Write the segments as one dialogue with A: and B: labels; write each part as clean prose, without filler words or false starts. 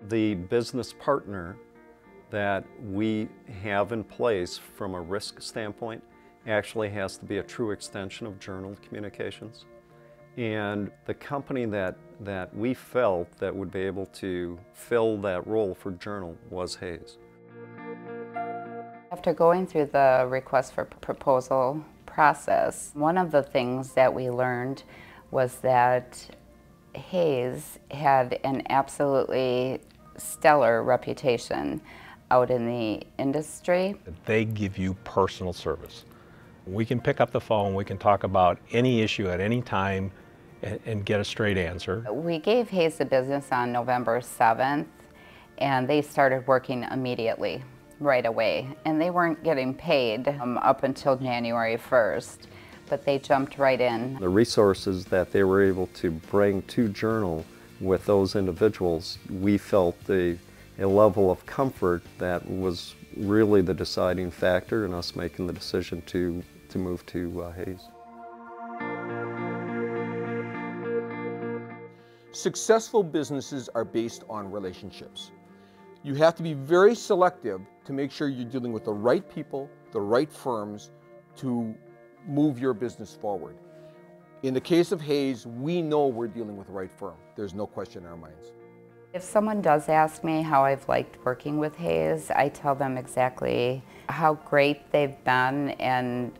A: The business partner that we have in place from a risk standpoint actually has to be a true extension of Journal Communications. And the company that we felt that would be able to fill that role for Journal was Hayes.
B: After going through the request for proposal process, one of the things that we learned was that Hayes had an absolutely stellar reputation out in the industry.
C: They give you personal service. We can pick up the phone, we can talk about any issue at any time and get a straight answer.
B: We gave Hayes the business on November 7th, and they started working immediately, right away. And they weren't getting paid up until January 1st, but they jumped right in.
A: The resources that they were able to bring to Journal with those individuals, we felt a level of comfort that was really the deciding factor in us making the decision to move to Hayes.
D: Successful businesses are based on relationships. You have to be very selective to make sure you're dealing with the right people, the right firms to move your business forward. In the case of Hayes, we know we're dealing with the right firm. There's no question in our minds.
B: If someone does ask me how I've liked working with Hayes, I tell them exactly how great they've been and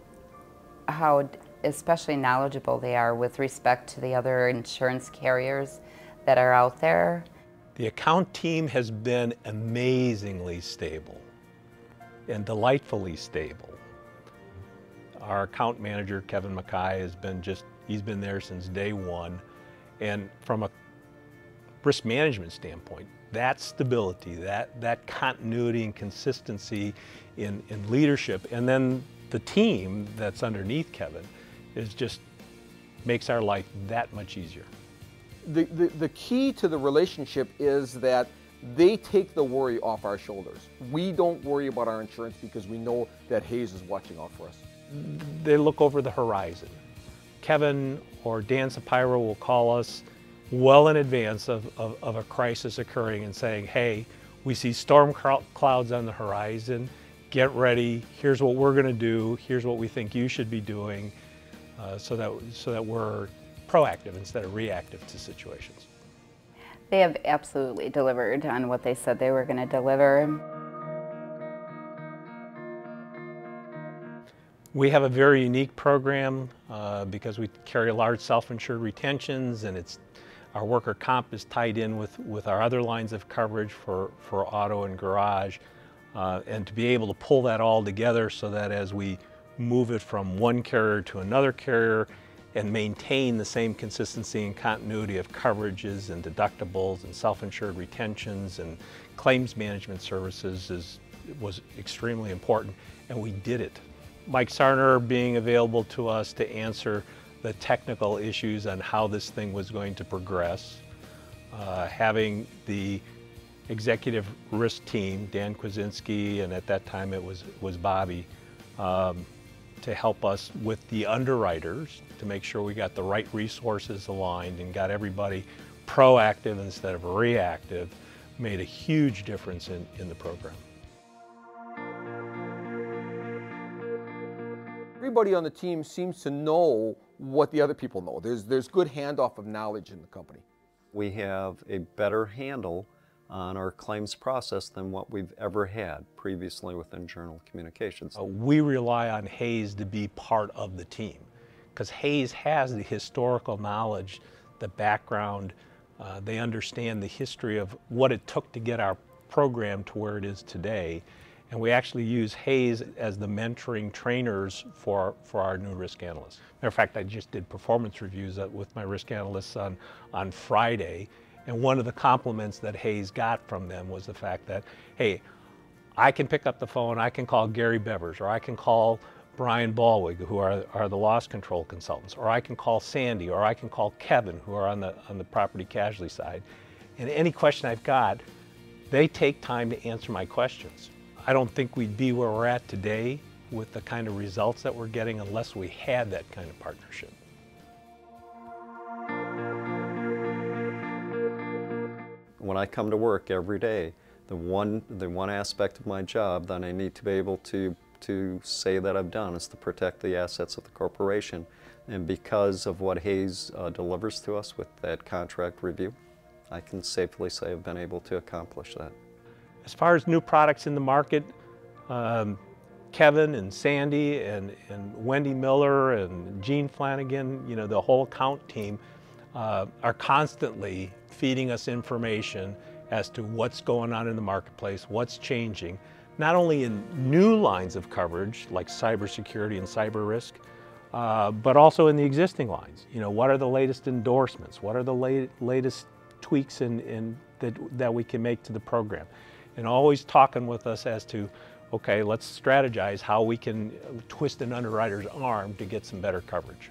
B: how especially knowledgeable they are with respect to the other insurance carriers that are out there.
C: The account team has been amazingly stable and delightfully stable. Our account manager, Kevin Mackay, he's been there since day one. And from a risk management standpoint, that stability, that continuity and consistency in leadership, and then the team that's underneath Kevin makes our life that much easier.
D: The key to the relationship is that they take the worry off our shoulders. We don't worry about our insurance because we know that Hayes is watching out for us.
C: They look over the horizon. Kevin or Dan Sapiro will call us well in advance of a crisis occurring and saying, hey, we see storm clouds on the horizon, get ready, here's what we're going to do, here's what we think you should be doing, so that we're proactive instead of reactive to situations.
B: They have absolutely delivered on what they said they were going to deliver.
C: We have a very unique program because we carry large self-insured retentions, and our worker comp is tied in with our other lines of coverage for auto and garage, and to be able to pull that all together so that as we move it from one carrier to another carrier and maintain the same consistency and continuity of coverages and deductibles and self-insured retentions and claims management services was extremely important, and we did it. Mike Sarner being available to us to answer the technical issues on how this thing was going to progress, having the executive risk team, Dan Kwasinski, and at that time it was Bobby, to help us with the underwriters to make sure we got the right resources aligned and got everybody proactive instead of reactive, made a huge difference in the program.
D: Everybody on the team seems to know what the other people know. There's good handoff of knowledge in the company.
A: We have a better handle on our claims process than what we've ever had previously within Journal Communications.
C: We rely on Hayes to be part of the team because Hayes has the historical knowledge, the background, they understand the history of what it took to get our program to where it is today. And we actually use Hayes as the mentoring trainers for our new risk analysts. Matter of fact, I just did performance reviews with my risk analysts on Friday, and one of the compliments that Hayes got from them was the fact that, hey, I can pick up the phone, I can call Gary Bevers, or I can call Brian Ballwig, who are the loss control consultants, or I can call Sandy, or I can call Kevin, who are on the property casualty side. And any question I've got, they take time to answer my questions. I don't think we'd be where we're at today with the kind of results that we're getting unless we had that kind of partnership.
A: when I come to work every day, the one aspect of my job that I need to be able to say that I've done is to protect the assets of the corporation. And because of what Hayes delivers to us with that contract review, I can safely say I've been able to accomplish that.
C: As far as new products in the market, Kevin and Sandy and Wendy Miller and Gene Flanagan, you know, the whole account team are constantly feeding us information as to what's going on in the marketplace, what's changing, not only in new lines of coverage like cybersecurity and cyber risk, but also in the existing lines. You know, what are the latest endorsements? What are the latest tweaks that we can make to the program? And always talking with us as to, okay, let's strategize how we can twist an underwriter's arm to get some better coverage.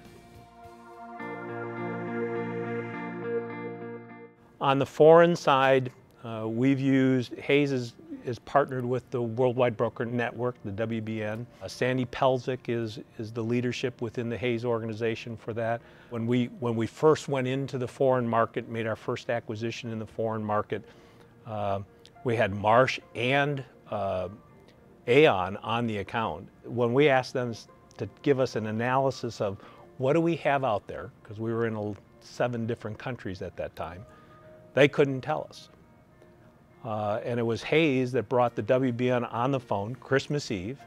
C: On the foreign side, we've used, Hayes is partnered with the Worldwide Broker Network, the WBN. Sandy Pelzik is the leadership within the Hayes organization for that. When we first went into the foreign market, made our first acquisition in the foreign market, we had Marsh and Aon on the account. When we asked them to give us an analysis of what do we have out there, because we were in 7 different countries at that time, they couldn't tell us. And it was Hayes that brought the WBN on the phone Christmas Eve.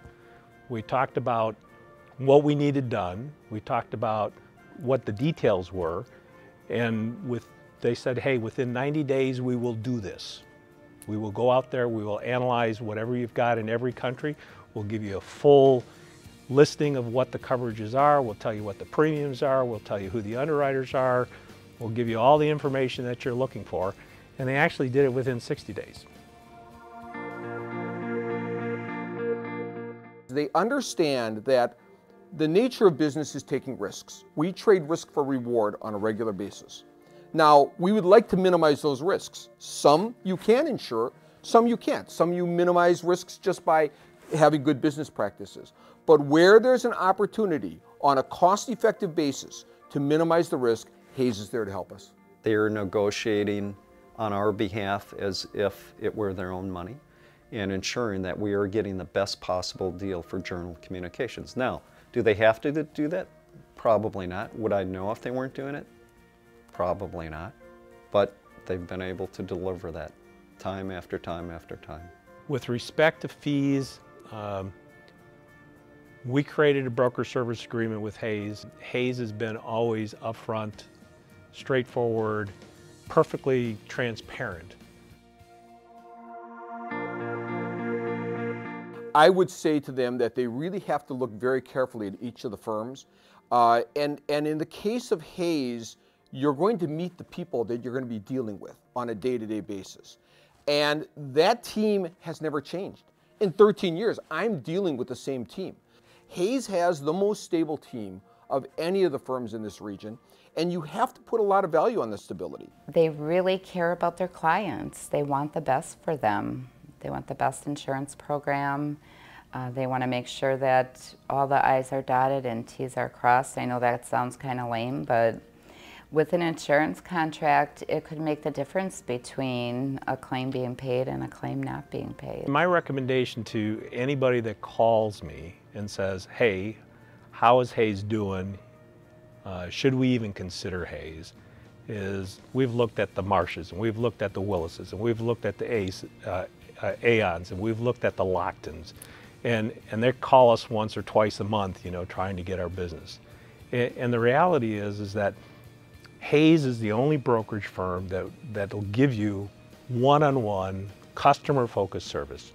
C: We talked about what we needed done. We talked about what the details were. And they said, hey, within 90 days, we will do this. We will go out there, we will analyze whatever you've got in every country. We'll give you a full listing of what the coverages are. We'll tell you what the premiums are. We'll tell you who the underwriters are. We'll give you all the information that you're looking for. And they actually did it within 60 days.
D: They understand that the nature of business is taking risks. We trade risk for reward on a regular basis. Now, we would like to minimize those risks. Some you can insure, some you can't. Some you minimize risks just by having good business practices. But where there's an opportunity on a cost-effective basis to minimize the risk, Hayes is there to help us.
A: They're negotiating on our behalf as if it were their own money and ensuring that we are getting the best possible deal for Journal Communications. Now, do they have to do that? Probably not. Would I know if they weren't doing it? Probably not. But they've been able to deliver that time after time after time.
C: With respect to fees, we created a broker service agreement with Hayes. Hayes has been always upfront, straightforward, perfectly transparent.
D: I would say to them that they really have to look very carefully at each of the firms. And in the case of Hayes, you're going to meet the people that you're going to be dealing with on a day-to-day basis. And that team has never changed. In 13 years, I'm dealing with the same team. Hayes has the most stable team of any of the firms in this region, and you have to put a lot of value on the stability.
B: They really care about their clients. They want the best for them. They want the best insurance program. They want to make sure that all the I's are dotted and T's are crossed. I know that sounds kind of lame, but with an insurance contract, it could make the difference between a claim being paid and a claim not being paid.
C: My recommendation to anybody that calls me and says, hey, how is Hayes doing? Should we even consider Hayes? Is we've looked at the Marshes, and we've looked at the Willises, and we've looked at the Aons, and we've looked at the Locktons. And they call us once or twice a month, you know, trying to get our business. And the reality is that Hayes is the only brokerage firm that'll give you one-on-one, customer-focused service,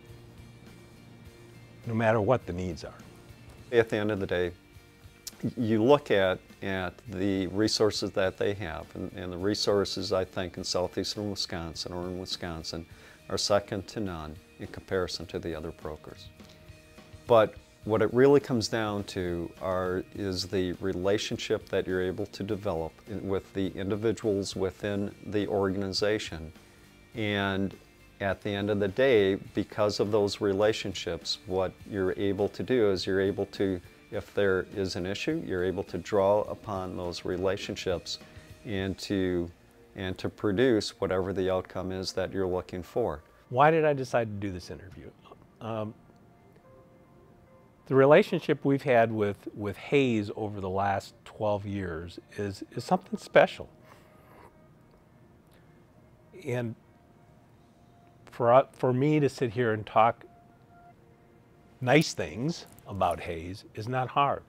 C: no matter what the needs are.
A: At the end of the day, you look at the resources that they have, and the resources, I think, in southeastern Wisconsin or in Wisconsin are second to none in comparison to the other brokers. But what it really comes down to is the relationship that you're able to develop with the individuals within the organization. And at the end of the day, because of those relationships, what you're able to do is you're able to, if there is an issue, you're able to draw upon those relationships and to and to produce whatever the outcome is that you're looking for.
C: Why did I decide to do this interview? The relationship we've had with Hays over the last 12 years is something special. And for me to sit here and talk nice things about Hays is not hard.